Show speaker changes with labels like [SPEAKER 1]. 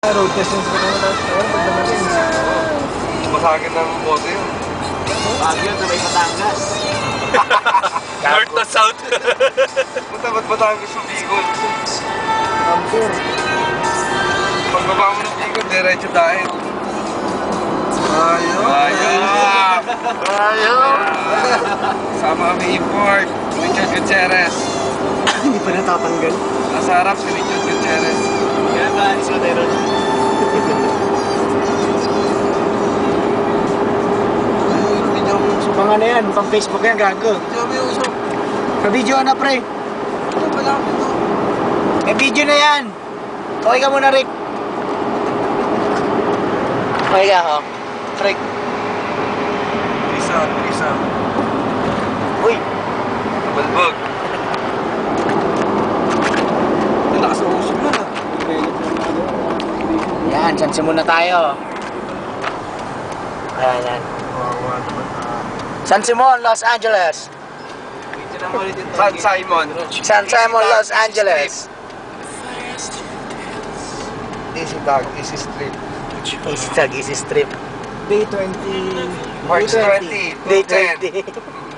[SPEAKER 1] Road test yung sa kanila. Pero pag dumating,
[SPEAKER 2] Masakit ng bote yun.
[SPEAKER 3] Baguio na may Batangas.
[SPEAKER 4] North to south.
[SPEAKER 2] Punta ba't Batangas yung Bicol?
[SPEAKER 1] I'm sure.
[SPEAKER 2] Pagbaba mo ng Bicol, diretso dahil. Ayun!
[SPEAKER 3] Ayun!
[SPEAKER 2] Sama kami import. Richard Gutierrez.
[SPEAKER 1] Hindi pa natatanggal.
[SPEAKER 2] Nasa harap si Richard Gutierrez.
[SPEAKER 3] Kaya ba, alis ko tayo ron?
[SPEAKER 1] Mga na yan, pang Facebook yan, gago.
[SPEAKER 2] Diyan mo yung usap.
[SPEAKER 1] Ka-video na, pre.
[SPEAKER 2] Ano ba lang ito?
[SPEAKER 1] May video na yan. Okay ka muna, Rick. Okay ka, ho? Rick.
[SPEAKER 2] Trisa.
[SPEAKER 1] Uy.
[SPEAKER 2] Balbog. Lakas ng usap mo na.
[SPEAKER 1] Yan, chance muna tayo. Ayan. San Simon, Los Angeles.
[SPEAKER 2] San Simon.
[SPEAKER 1] San Simon, Los Angeles.
[SPEAKER 2] Easy dog, easy street.
[SPEAKER 1] Easy tag, easy strip. Day 20.
[SPEAKER 2] March 20,
[SPEAKER 1] Day
[SPEAKER 2] 10.
[SPEAKER 1] 20.